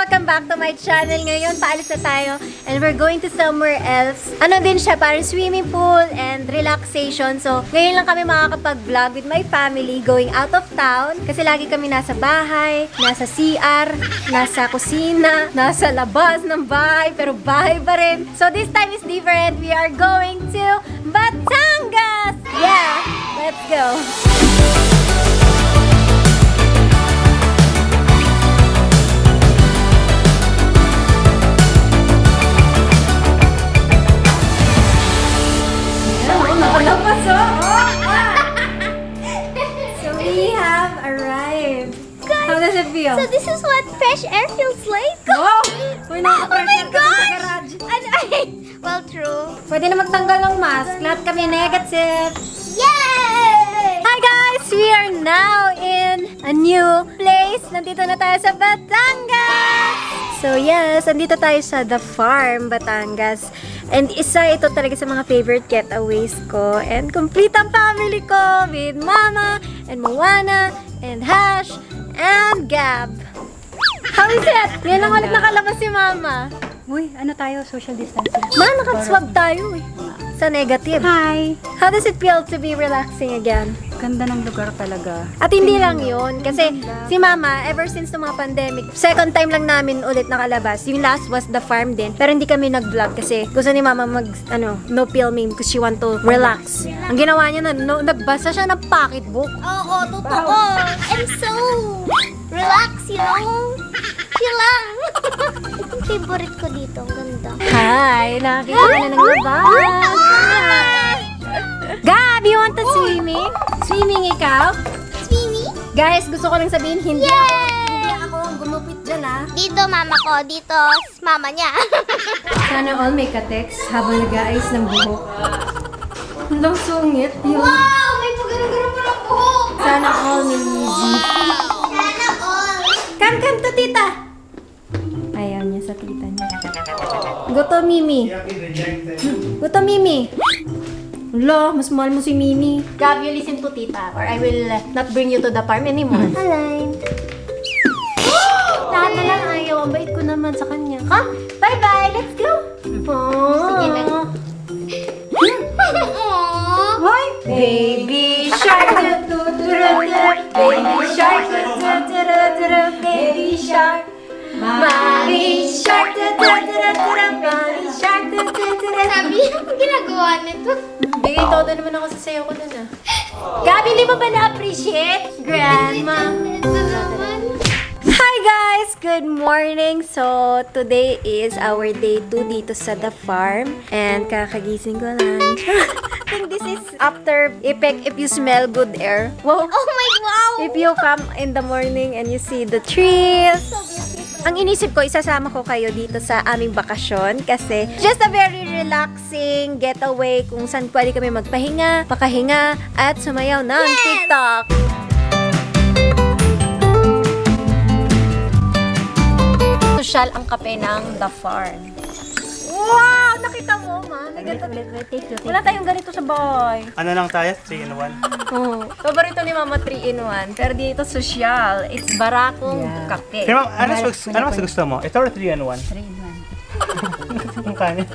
welcome back to my channel. Ngayon, paalis na tayo and we're going to somewhere else. Ano din siya, parang swimming pool and relaxation. So, ngayon lang kami makakapag-vlog with my family going out of town. Kasi lagi kami nasa bahay, nasa CR, nasa kusina, nasa labas ng bahay, pero bahay pa rin. So, this time is different. We are going to Batangas! Yeah! Let's go! So we have arrived. How does it feel? So this is what fresh air feels like? Wow! Uy, Oh my gosh! garage. Well, true. Pwede na magtanggal ng mask. Lahat kami negative. Yay! Hi guys! We are now in a new place. Nandito na tayo sa Batangas! So yes, nandito tayo sa The Farm, Batangas. And isa ito talaga sa mga favorite getaways ko. And complete ang family ko with Mama and Moana and Hash and Gab. How is it? Ngayon lang ulit nakalabas si Mama. Uy, ano tayo? Social distancing. Ma, nakaswab tayo eh. Sa negative. Hi! How does it feel to be relaxing again? Ganda ng lugar talaga. At hindi lang yun, kasi si Mama, ever since the mga pandemic, second time lang namin ulit nakalabas. Yung last was The Farm din, pero hindi kami nag-vlog kasi gusto ni Mama no filming because she want to relax. Ang ginawa niya nagbasa siya ng pocketbook. Oo, totoo. I'm so relaxed, you know? Chill lang. Itong favorite ko dito. Ang ganda. Hi! Nakakita ka na ng labas! Gab, you want to swimming? Swimming ikaw? Swimmy? Guys, gusto ko lang sabihin, hindi Yay! ako ang gumupit dyan ah. Dito mama ko. Dito mama niya. Sana all may ka-text habang nag-aayos ng buhok. Ang sungit. Yun. Wow! May pagano'n-gano'n pa ng buhok. Sana all may easy. Sana all. Come to tita! Ayaw niya sa tita niya. Goto Mimi. Goto Mimi. Wala, mas mahal mo si Mimi. Gab, you listen to tita or I will not bring you to the farm anymore. Align. Lahat na lang ayaw. Ang bait ko naman sa kanya. Ha? Bye-bye! Let's go! Sige na. Aww. Aww. Hoy! Baby shark, baby shark, baby shark, mommy shark, mommy shark. Sabi niya, ang ginagawa nito. Bigay todo naman ako sa sayo ko dun ah. Gabi, hindi mo ba na-appreciate? Grandma. Ito naman. Hi guys! Good morning! So, today is our day 2 dito sa The Farm. And kakagising ko lang. I think this is after if you smell good air. Wow! Oh my wow! If you come in the morning and you see the trees. So beautiful. Ang inisip ko, isasama ko kayo dito sa aming bakasyon kasi just a very relaxing getaway kung saan pwede kami magpahinga, pakahinga, at sumayaw ng TikTok. Social ang kape ng The Farm. Wow! Nakita mo, ma? Wala tayong ganito sa bahay. Ano lang tayo? 3 in 1. Oh, paborito ni Mama 3 in 1. Pero dito social, it's barakong kape. Pero ano mas gusto mo? Ito or 3 in 1? 3 in 1. Ang kanin.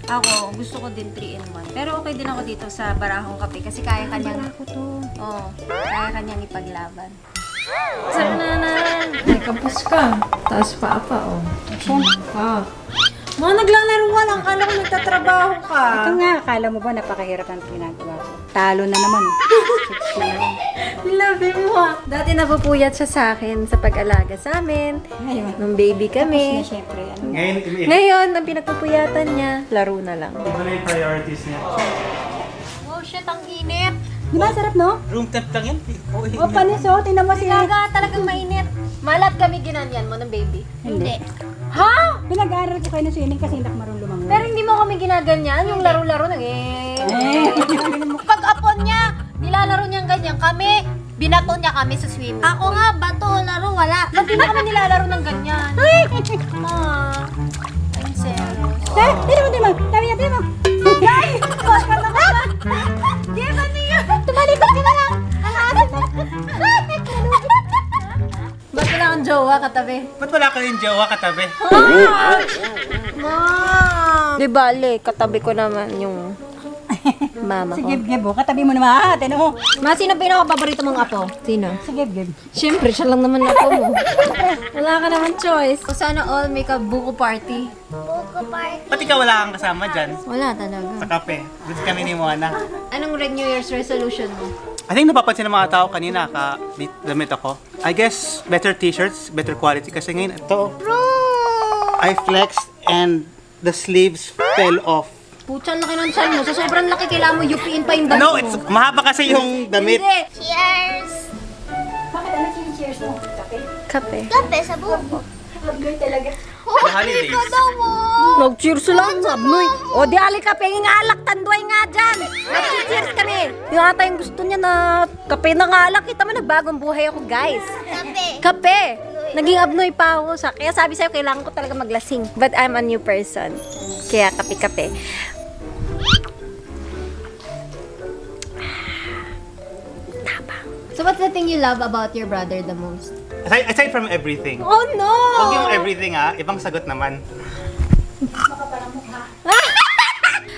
Ako, gusto ko din 3 in 1. Pero okay din ako dito sa barahong kape kasi kaya kanyang... kaya kanyang ipaglaban. Ay, kapos ka. Taas pa oh. Ah. Mga naglalaro ka lang. Kala ko nagtatrabaho ka. Ito nga, akala mo ba napakahirap ang ginagawa ko? Talo na naman. Love mo ah. Dati napupuyat siya sa akin sa pag-alaga sa amin. Ngayon, Nung baby na kami. syempre, ano? Ngayon, ang pinagpupuyatan niya, laro na lang. Iba na yung priorities niya. Oh shit, ang init. Di ba, sarap no? Room temp lang yan. O, panis oh, tingnan mo sila. Talaga, talagang mainit. Malat kami ginanyan mo ng baby. Hindi. Ha? Pinag-aaral ko kayo ng swimming kasi hindi ako marunong lumangoy. Pero hindi mo kami ginaganyan, yung laro-laro ng Pag apon niya, nilalaro niyang ganyan kami, binato niya kami sa swim. Ako nga, bato, laro, wala. Ba't di na kami nilalaro ng ganyan? Ma, I'm serious. Tingnan mo. Sabi niya, tingnan mo. Ay! Boss ka naman! Di ba niya? Tumalikot ka na lang. Ang asin na. Ba't wala kang jowa? jowa katabi. Ba't wala ka rin jowa katabi? Mom! Di bale, katabi ko naman yung mama ko. Gib, katabi mo naman. Tinan mo. Ma, sino pinaka-paborito mong apo? Sino? Si Gib. Siyempre, siya lang naman apo mo. Wala ka naman choice. O sana all make a buko party. Buko party. Pati ka wala kang kasama dyan. Wala talaga. Sa kape. Doon kami ni Moana. Anong Red New Year's resolution mo? I think napapansin ng mga tao kanina damit ako. I guess better t-shirts, better quality. Kasi ngayon ito, Bro! I flexed and the sleeves fell off. Pucha, laki ng chan mo. Sa sobrang laki, kailangan mo yupiin pa yung damit No, mo. it's mahaba kasi yung damit. Hindi. Cheers! Bakit ano cheers mo? Kape? Kape. Kape sa buko. Hanggang talaga. Oh, holidays. ikaw daw mo! Nag-cheers lang, sabnoy. O di ali kape, nga alak, tanduay nga dyan. Nag-cheers kami. Yung ata yung gusto niya na kape na nga alak. Kita mo, nagbagong buhay ako, guys. Kape. Kape! Naging abnoy pa ako. Kaya sabi sa'yo, kailangan ko talaga maglasing. But I'm a new person. Kaya kape-kape. Tapang. So what's the thing you love about your brother the most? Aside from everything. Oh no! Huwag yung everything ibang sagot naman.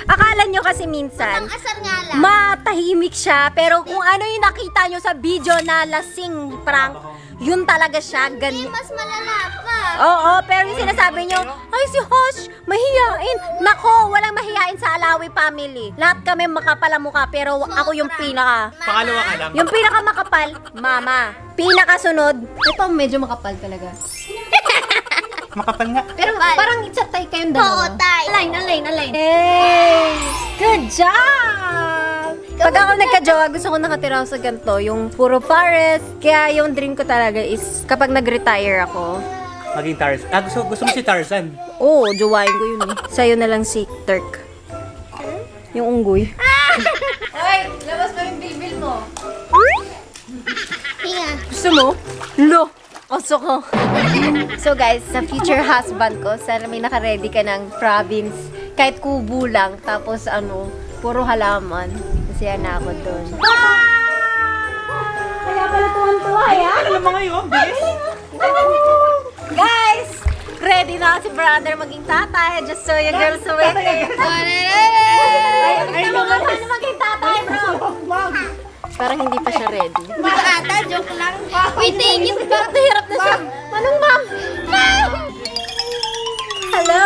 Akala nyo kasi minsan, Ang asar nga lang. matahimik siya, pero kung ano yung nakita nyo sa video na lasing prank, yun talaga siya, Hindi, ganyan. mas malala pa. Oo, pero yung sinasabi nyo, ay si Hosh, mahiyain. Nako, walang mahiyain sa Alawi family. Lahat kami makapal ang mukha, pero ako yung pinaka. Pangalawa ka lang. Yung pinaka makapal, mama. Pinakasunod, ito medyo makapal talaga. Makapal nga. Pero Makapal. parang itsatay kayong Oo, dalawa. tay. Align. Hey! Good job! Pag ako nagka-jowa, gusto ko nakatira sa ganito, yung puro forest. Kaya yung dream ko talaga is kapag nag-retire ako, Maging Tarzan. Gusto mo si Tarzan. oo, jowain ko yun eh. Sa'yo na lang si Turk. Yung unggoy. Ay, labas mo yung bilbil mo. Hinga. Gusto mo? Lo! Oso ko. So guys, sa future husband ko, sana may naka-ready ka ng province. Kahit kubo lang, tapos puro halaman. Kasi na ako doon. Kaya pala tuwan-tuwa, ya? Alam mo ngayon, bilis. Guys! Ready na si brother maging tatay. Just so you girls away. Ay, naman paano maging tatay, bro? Parang hindi pa siya ready. Ata, joke lang. Wait, thank you. Parang nahirap na siya. Manong ma'am? Hello!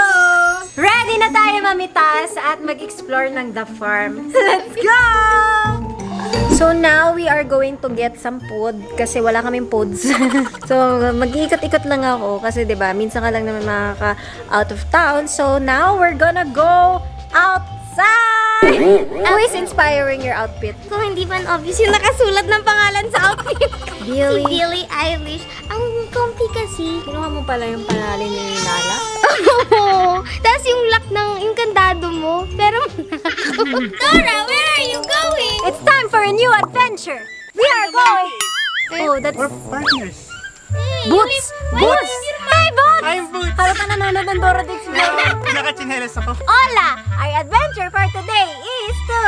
Ready na tayo mamitas at mag-explore ng the farm. Let's go! So now, we are going to get some food kasi wala kaming foods. So, mag-iikot-ikot lang ako kasi 'di ba minsan ka lang naman makaka-out of town. So now, we're gonna go outside! Who is inspiring your outfit? Kung hindi man obvious yung nakasulat ng pangalan sa outfit. Billie. Si Billie Eilish. Ang comfy kasi. Kinuha mo pala yung pangalan ni Nala? Oo. Tapos yung lock ng yung kandado mo. Pero Dora, where are you going? It's time for a new adventure! We are going! Oh, that's... We're partners. Boots! Boots! Hey, Boots! I'm Boots. Harap ka nanonood ng Dora the Explorer. Nakachinelas ako. Hola! Our adventure for today is to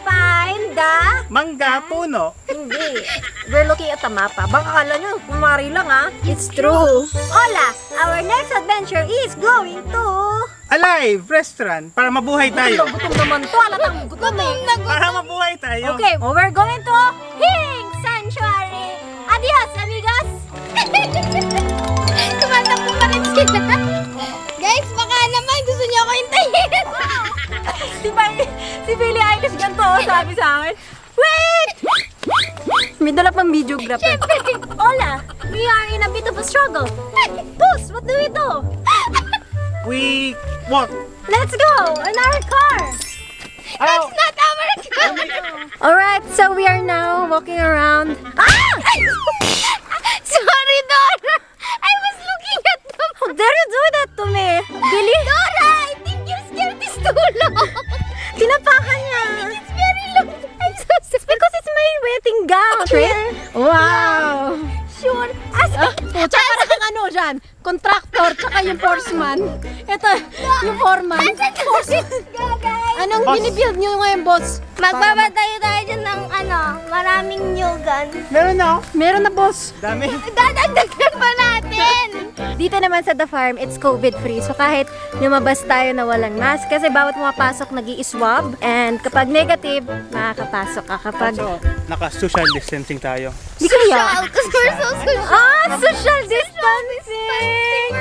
find the... Mangga puno. Hindi. We're looking at the mapa. Baka akala nyo, kumari lang ha. It's true. Hola! Our next adventure is going to... Alive! Restaurant. Para mabuhay tayo. Gutom naman to. Alatang gutom eh. Para mabuhay tayo. Okay, we're going to Hing Sanctuary. Adios, amigos! Tumatakbo pa rin sila. Guys, baka naman gusto niyo ako hintayin. Si Billie Eilish ganito, sabi sa akin. Wait! May dala pang videographer. Hola! We are in a bit of a struggle. Puss, what do we do? We walk. Let's go! In our car! Oh, Not our car. Alright, so we are now walking around. Ah! Sorry, Dora. I was looking at them. How dare you do that to me? Billie? Dora, I think you're scared this too long. Tinapakan niya. It's very long. I'm so sorry. Because it's my wedding gown. Wow! Sure. Tsaka parang ano dyan, contractor, tsaka yung foreman. Ito, yung foreman. Go, guys. Anong Boss. binibuild nyo ngayon, boss? Magbabatayo tayo dyan ng maraming new gun. meron na. Meron na, boss. Dami. Dadagdagan pa natin. akin! Dito naman sa The Farm, it's COVID-free. So kahit lumabas tayo na walang mask, kasi bawat pumapasok nag-i-swab. And kapag negative, makakapasok ka. Kapag... So, naka-social distancing tayo. Di kaya? Social, because we're so social. Social distancing!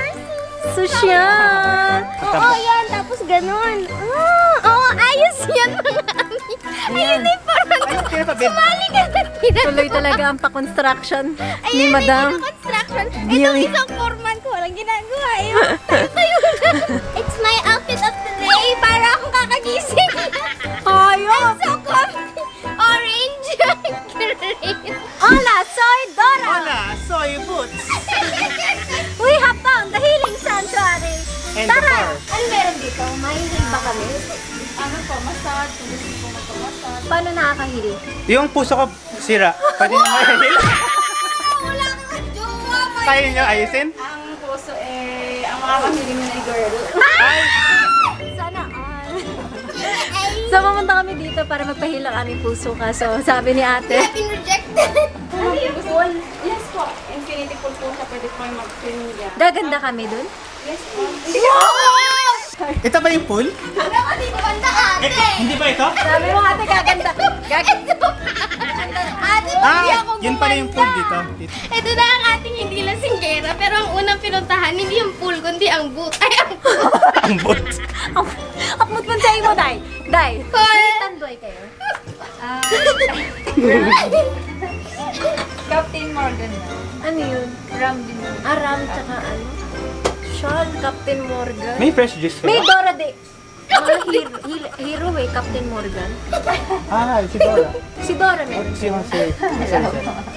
Social! Oo, yan. Tapos ganun. Oo, ayos yan mga ami. Ayun na yung parang Kaya pa, babe. sumali ka na Tuloy talaga ang pa-construction ni Ayun, Madam. yung construction. Yung- Itong isang foreman ko, walang ginagawa. Tayo na. It's my outfit of the day. Para akong kakagising. Ayos! So comfy. Orange. Green. Hola, soy Dora! Hola, soy boots. We have found the healing sanctuary! And the Tara! bar. Ano meron dito? Mahihil ba kami? Ano po, massage, kung gusto po magpa-massage. Paano nakakahili? Yung puso ko sira. Pwede nyo mahihil? Wala kang jowa. Kaya nyo ayusin? Ang puso ang makakahiling na girl. Ay! Sana all. So, pumunta kami dito para magpahil ang aming puso ka. So, sabi ni ate, Been rejected. Ano yung pool? Yes po. Infinity pool po siya. Pwede po yung mag-swim niya. gaganda kami dun? Yes po. Ito ba yung pool? Ano kasi kumanda ate? Hindi ba ito? Sabi mo ate, gaganda. Ate, hindi ako Yun pala yung pool dito. Ito na ang ating hindi lasinggera, pero ang unang pinuntahan, hindi yung pool, kundi ang boot. Ay, ang pool. Ang boot. Akmut man sa mo, Day. Day, Hoy! may tandoy kayo. Captain Morgan na. Ano yun? Ram din mo. Aram, tsaka ano? Sean, Captain Morgan. May fresh juice May kayo? Dora de. Mga hero eh, Captain Morgan. Ah, si Dora. Si Dora meron. Si Jose.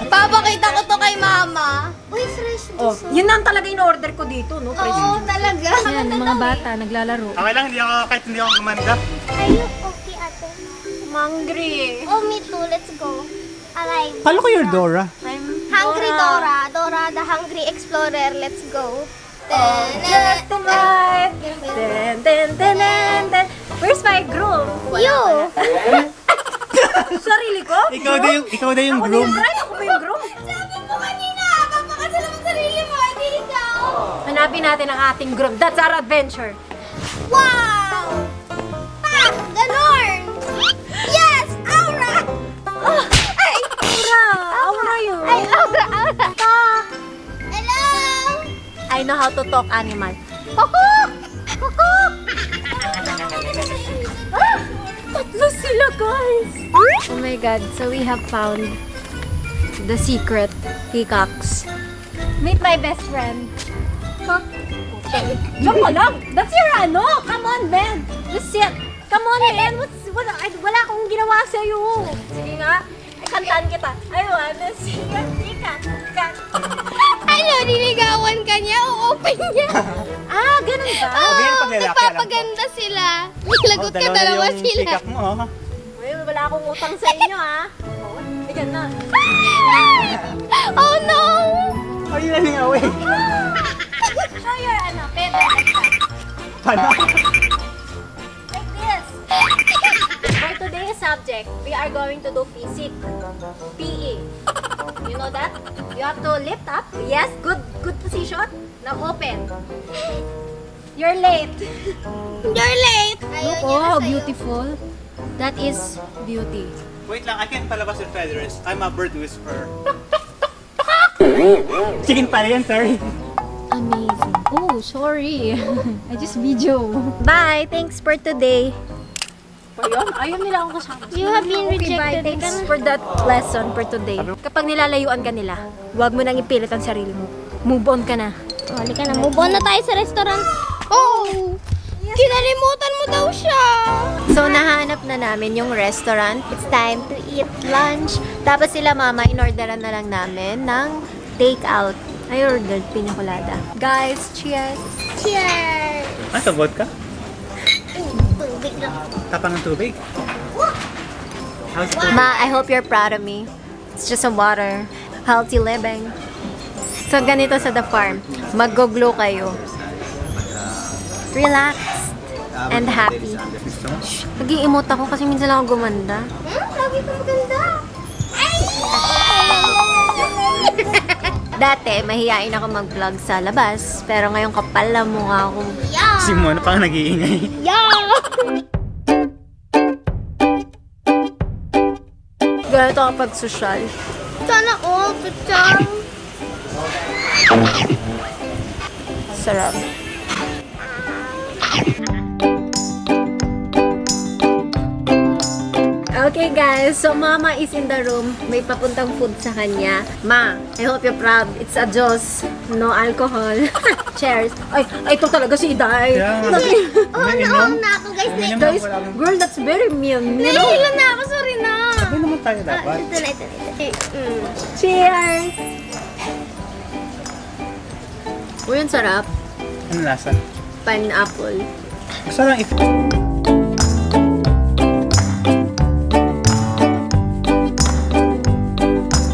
Papakita ko to kay mama. Uy, fresh Oh, yun ang talaga in-order ko dito, no? Oo, talaga. Yan, mga bata, naglalaro. Okay lang, kahit hindi ako kumanda. Are you okay, ate? Mangry. Oh, me too. Let's go. Alive. Kala ko you're Dora. I'm Hungry Dora. Dora, the hungry explorer. Let's go. Just tonight. Ten, ten, ten, ten, ten. Where's my groom? You! Sarili ko? Ikaw na yung Ako groom. yung bride, ako ba yung groom? Sabi mo kanina, papakasal mo sarili mo, hindi ikaw. Hanapin natin ang ating groom. That's our adventure. Wow! Pa! Ganon! Yes! Aura! Oh, ay! Aura! Aura yun. Ay, aura! Aura! Pa! Hello! I know how to talk animal. Kukuk! Kukuk! Ah! Tatlo sila, guys! Oh my God. So we have found the secret peacocks. Meet my best friend. Huh? Diyan ka lang! That's your ano! Come on, Ben! Just sit! Come on, Ben! Wala akong ginawa sa'yo! Sige nga, kantaan kita. I wanna see your peacock. Ano, niligawan ka niya o open niya? Ah, ganun ba? Huwag yan pag lalaki, alam ko. Nagpapaganda sila. Lagot ka, dalawa yung sila. pick-up mo, oh. Well, wala akong utang sa inyo, ha? Ayan na. Oh no! Are you running away? Show your, ano, pete. Paano? Like this. For today's subject, we are going to do physics. PE. You know that? You have to lift up. Yes, good position. Now open. You're late. You're late! Ayaw niya na sa'yo. beautiful. That is beauty. Wait lang, I can't palabas yung feathers. I'm a bird whisperer. Chicken pala yan, sorry. Amazing. Oh, sorry. I just video. Bye. Thanks for today. Ayaw nila akong kasama. You have been Okay, bye. rejected. Thanks for that lesson for today. Kapag nilalayuan ka nila, huwag mo nang ipilit ang sarili mo. Move on ka na. Halika na, move on na tayo sa restaurant. Oh! Kinalimutan mo daw siya! So, nahanap na namin yung restaurant. It's time to eat lunch. Tapos sila mama, in-orderan na lang namin ng take-out. I ordered pinakulada. Guys, cheers! Cheers! Ah, sa vodka? Tubig lang. Tapang ng tubig. How's it? Ma, I hope you're proud of me. It's just a water. Healthy living. So, ganito sa The Farm. Mag-go-glow kayo. Relaxed and happy. Nag-i-emote ako kasi minsan lang ako gumanda. Lagi ka maganda. Ay! Dati, mahihain ako mag-vlog sa labas. Pero ngayon kapal na mukha ko. Yeah! Si Mona pang nag-iingay. Yeah! Ganito kapag social. Sana all picture. Sarap. Okay guys, so mama is in the room. May papuntang food sa kanya. Ma, I hope you're proud. It's a Diyos. No alcohol. Cheers. Ay, ito talaga si Iday. Yeah. Oh, naon na ako guys. Guys, girl, that's very mean. You know? Nahihilo na ako, sorry na. Sabi naman tayo dapat. Ito na. Cheers! Uy, ang sarap. Ano lasa? Pineapple. Gusto lang if...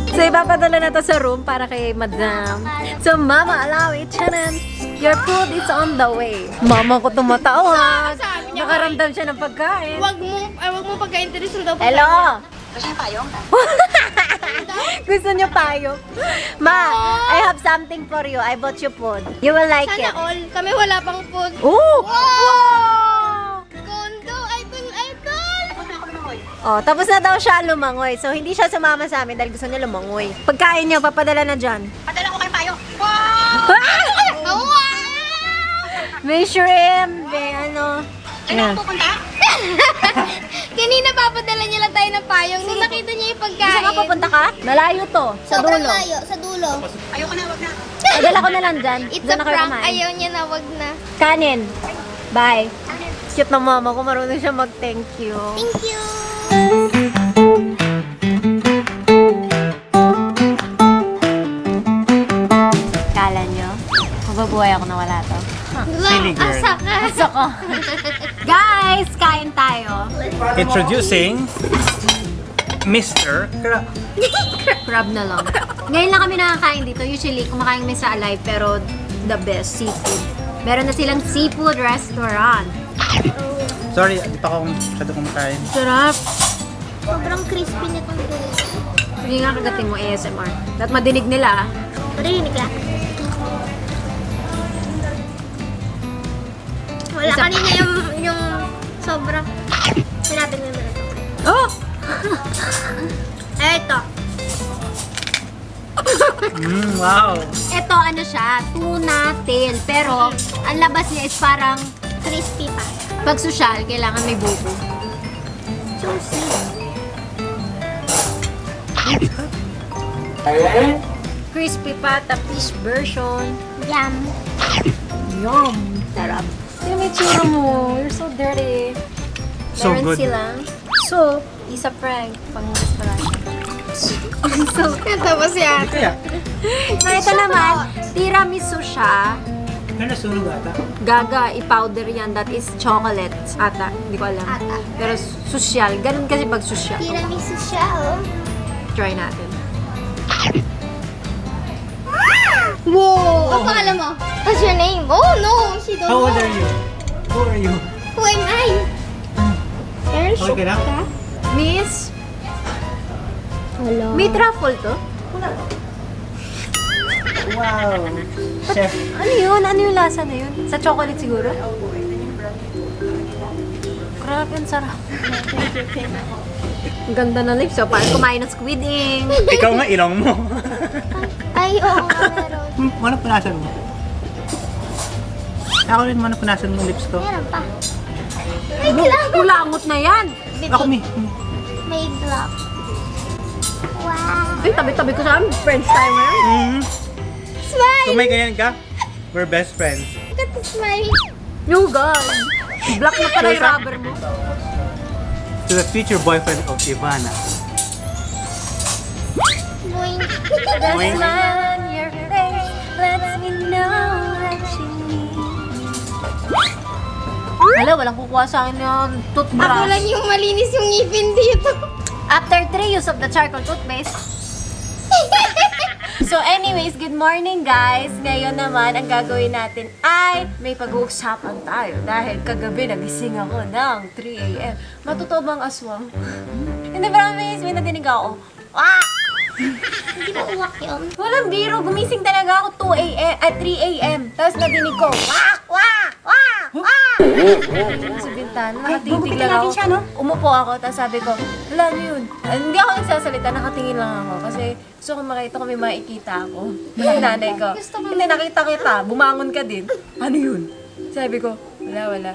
So, ipapadala na to sa room para kay madam. So, mama, allow it. Chanan. Your food is on the way. Mama ko tumatawa. Sabi niya, Nakaramdam siya ng pagkain. wag mo pagka-interest daw. Hello! Gusto niyo payong? Gusto niyo payong? Ma, I have something for you. I bought you food. You will like Sana it. all. Kami wala pang food. Oh! Wow! Kondo, idol. Oh, tapos na daw siya lumangoy. So, hindi siya sumama sa amin dahil gusto niya lumangoy. Pagkain niyo, papadala na dyan. Padala ko kayo payo. Wow! May shrimp, may ano. Saan ako pupunta? Kanina papadala niya lang tayo ng payong. Nung nakita niya yung pagkain. Gusto ka papunta ka? Malayo to. Sa Sobrang dulo. layo, sa dulo. Ayoko na, wag na. Padala ko na lang dyan. It's Doon a na kayo prank. kumain. Ayaw niya na, wag na. Kanin. Bye. Cute ng mama ko. Marunong siya mag-thank you. Thank you. Kala nyo? Mababuhay ako na wala to. Silly girl. Asa ka. Gusto ko. Guys, kain tayo. Introducing Mr. Crab na lang. Ngayon lang kami nakakain dito. Usually, kumakain kami sa Alive, pero the best seafood. Meron na silang seafood restaurant. Sorry, di pa ako masyado kumakain. Sarap. Sobrang crispy nitong guys. Hindi nga kagatin mo ASMR. Dapat madinig nila. Marinig ka. Wala Isa- kanina yung sobra. Sinapin mo naman ito. Oh! Eto. Wow. Ito, ano siya? Tuna tail. Pero, ang labas niya is parang Crispy pa. pag social, kailangan may bubo. Juicy. Crispy pa, fish version. Yum. Yum! Sarap. Tingnan mo yung tsura mo. You're so dirty. So Meron good. silang soup, isa prank, pang restaurant. So, Tapos yan. Kaya, so ito naman, tiramisu siya. kaya nasunog ata. Gaga, i-powder yan. That is chocolate. Ata, hindi ko alam. Ata. Pero social. Ganun kasi pag social. Tiramisu siya, oh. Try natin. Wow! Ang pangalan mo? What's your name? Oh, no! She don't How know. old are you? Who are you? Who am I? Aaron, Okay na? Miss, Hello. may truffle to? Wow. Chef. Ano yun? Ano yung lasa na yun? Sa chocolate siguro? Grabe, ang sarap. Ang ganda na lips. So, parang kumain ng squid ink. Ikaw nga ilong mo. Ay, oo nga, meron. Ano punasan mo? Ako rin mo punasan mo lips ko. Meron pa. May glock. Kulangot na yan. Ako mi. May glock. Wow. Ay, tabi-tabi ko sa French timer. Smile! Kung may ganyan ka, we're best friends. Look at the smile. No, God. Black na pala yung rubber mo. To the future boyfriend of Ivana. Boing. The Boing. smile on your face lets me know that you need. Hala, walang kukuha sa akin yung toothbrush. Ako lang yung malinis yung ngipin dito. After 3 use of the charcoal toothpaste. So anyways, good morning guys. Ngayon naman, ang gagawin natin ay may pag-uusapan tayo dahil kagabi nagising ako ng 3 a.m. Matotoo bang aswang? Hindi, promise, may nadinig ako. Ah! Hindi ba uwak yun? Walang biro, gumising talaga ako 2 a.m. at 3 a.m. Tapos nadinig ko, wak, wak, wak, wak. Sa bintana, nakatitig lang ako. siya, no? Umupo ako, tapos sabi ko, wala ano yun. Hindi ako nagsasalita, nakatingin lang ako. Kasi gusto ko makita kung may makikita ako. Yung nanay ko, hindi nakita kita, bumangon ka din. Ano yun? Sabi ko, wala.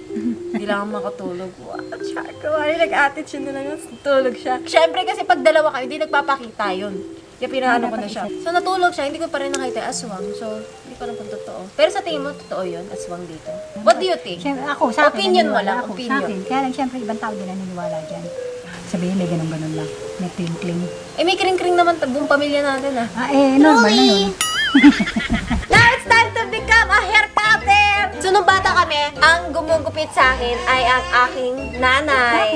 Hindi lang ako makatulog. What? Charco, ay nag-attitude na lang. Tulog siya. Siyempre kasi pag dalawa kayo, hindi nagpapakita yun. Kaya pinaano ko na siya. So natulog siya, hindi ko pa rin nakita yung aswang. So, hindi pa rin kung totoo. Pero sa tingin mo, totoo yun, aswang dito. What do you think? Siyempre, ako, sa akin. Opinion mo naniniwala lang, ako, opinion. Sa akin. Kaya lang, siyempre, ibang tao din naniniwala dyan. Sabihin, may ganun-ganun lang. May kling-kling. Eh may kring-kring naman, buong pamilya natin ah. Normal na yun. Now it's time to become a hair cutter! So nung bata kami, ang gumugupit sa akin ay ang aking nanay.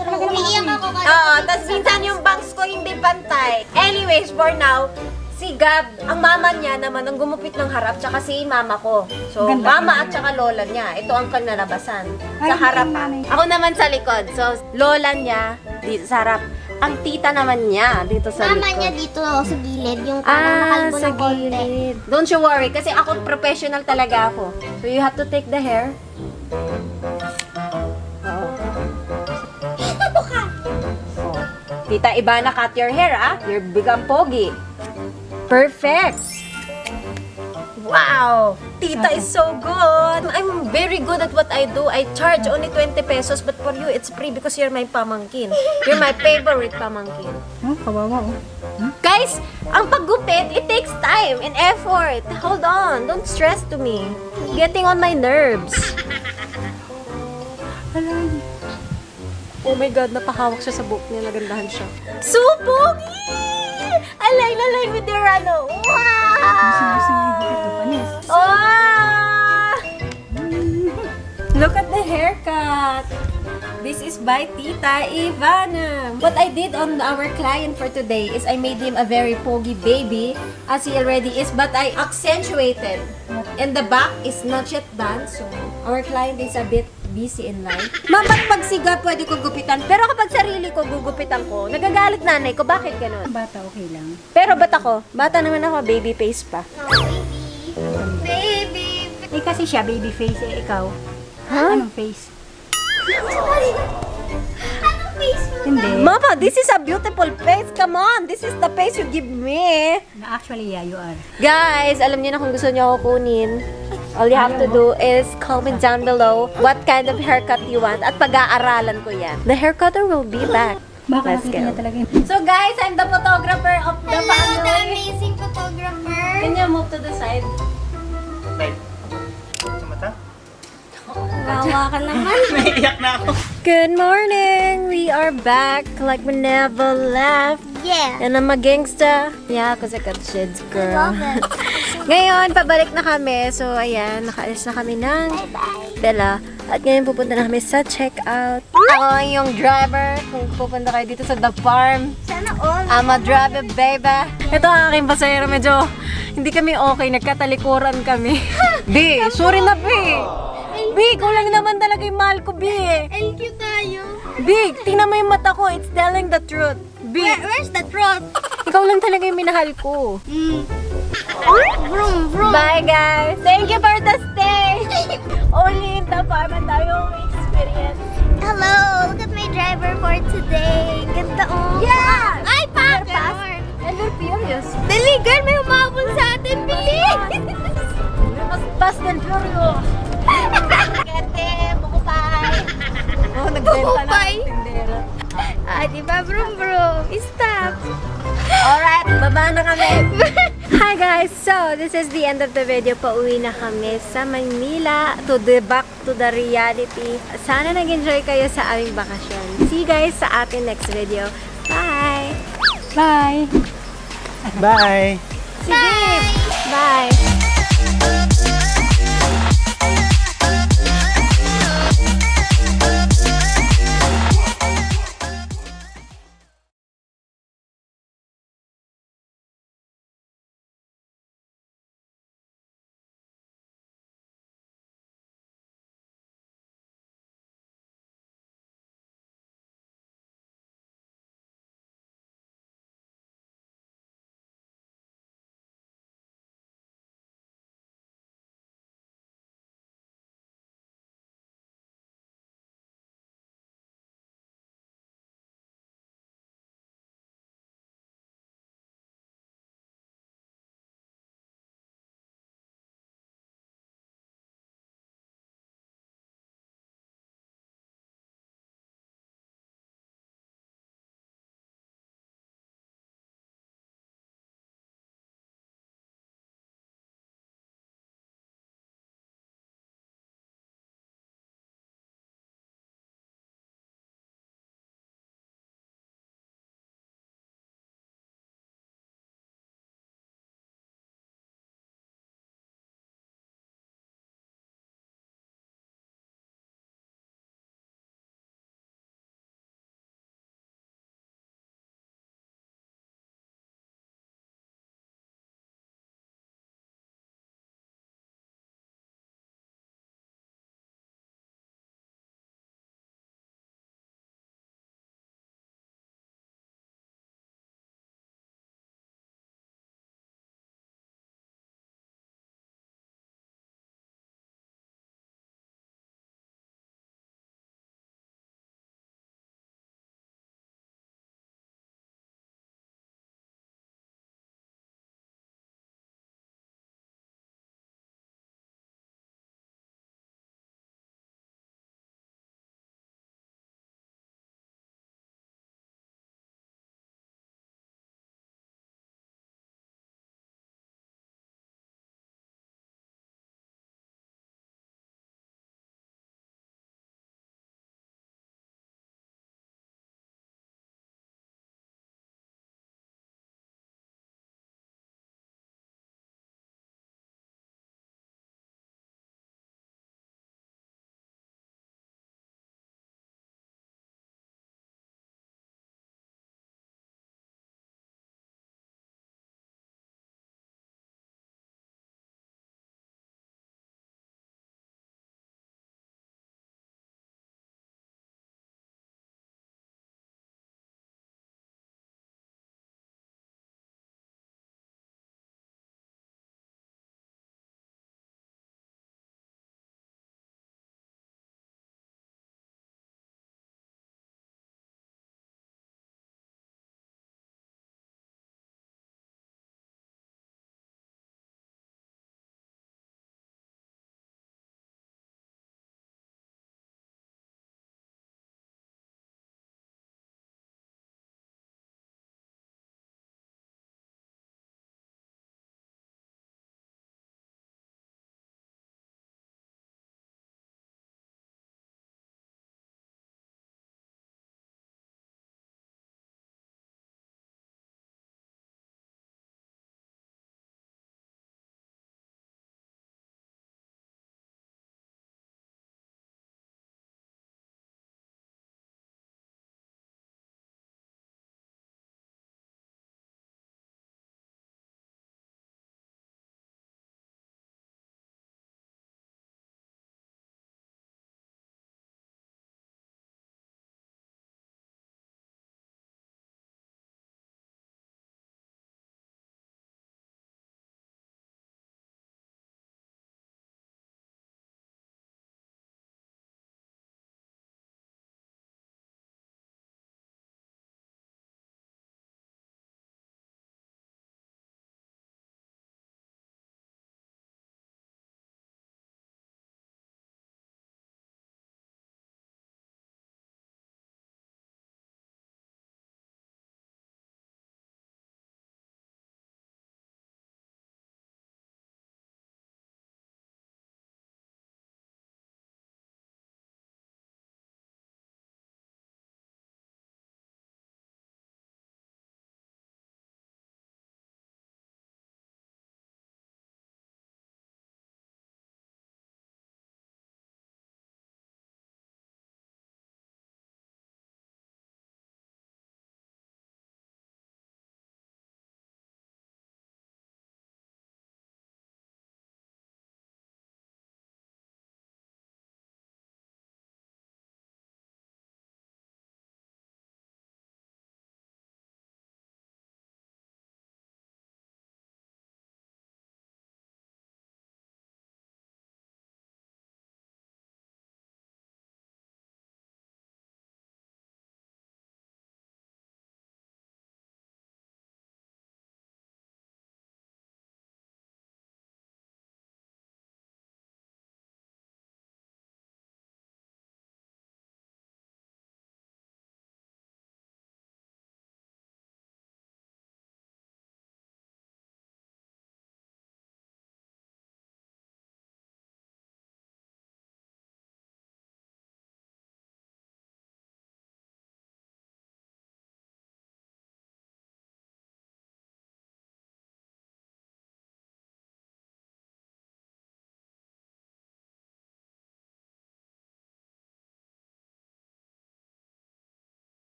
Umiiyak ako kasi. Oo, tapos minsan yung bangs ko hindi pantay. Anyways, for now, si Gab, ang mama niya naman ang gumupit ng harap, tsaka si mama ko. So, Ganda, mama at ganda. tsaka lola niya. Ito ang kanalabasan. Ay, Sa harap ang ah. nanay. Ako naman sa likod. So, lola niya dito sa harap. Ang tita naman niya dito sa Mama likod. niya dito sa gilid, yung parang nakalbo sa ng konti. gilid. Don't you worry, kasi ako professional talaga ako. So you have to take the hair. Tita Ivana, cut your hair, ah. You're bigam pogi. Perfect. Wow! Tita is so good. I'm very good at what I do. I charge only 20 pesos, but for you, it's free because you're my pamangkin. You're my favorite pamangkin. Kawawa, Guys, ang paggupit, it takes time and effort. Hold on, don't stress to me. Getting on my nerves. Oh my God, napahawak siya sa buhok niya. Nagandahan siya. So pogi! Align with your ano. Wow! Oh! Look at the haircut. This is by Tita Ivana. What I did on our client for today is I made him a very pogi baby as he already is, but I accentuated. And the back is not yet done, so our client is a bit busy in life. Mamat pag siga pwede ko gupitan, pero kapag sarili ko gugupitan ko, nagagalit nanay ko. Bakit ganun? Bata, okay lang. Pero ba't ako? Bata naman ako, baby face pa. Baby! Eh, kasi siya, baby face. Eh, ikaw. Huh? Anong face? Anong face mo? Hindi. Mama, this is a beautiful face. Come on, this is the face you give me. Actually, yeah, you are. Guys, alam niyo na kung gusto niyo ako kunin. All you have to do is comment down below what kind of haircut you want at pag-aaralan ko yan. The hair cutter will be back. Baka Let's nakita go. niya talaga yun. So guys, I'm the photographer of the Hello, the family. amazing photographer! Can you move to the side? Like, sa mata? Gawa ka naman. Naiiyak na ako. Good morning! We are back like we never left. Yeah! Yan ang mag-gangsta. Yeah, kasi cut shades, girl. Love it. Ngayon, pabalik na kami. So, ayan, nakaalis na kami ng Bella. At ngayon, pupunta na kami sa checkout. Ako yung driver. Kung pupunta kayo dito sa The Farm. Sana all. I'm a driver, baby. Ito ang aking pasahero. Medyo hindi kami okay. Nagkatalikuran kami. B, sorry na, B. B, ikaw lang naman talaga yung mahal ko, B. Thank you tayo. B, tingnan mo yung mata ko. It's telling the truth. B, Where's the truth? ikaw lang talaga yung minahal ko. Vroom, vroom. Bye, guys. Thank you for the stay. Only in the farm and tayo experience. Hello, look at my driver for today. Ganda oh. Yeah! Ay, Fast. pakar! And we're furious. Dali, girl, may humabol sa atin. Bilis! Mas fast and furious. Kete, bukupay. Oh, nagbenta na Bukupay. ang tindera. Ah, di ba, vroom, vroom? Stop. Alright, baba na kami. Hi guys! So, this is the end of the video. Pauwi na kami sa Manila back to the reality. Sana nag-enjoy kayo sa aming bakasyon. See you guys sa ating next video. Bye! Bye! Bye! Sige! Bye!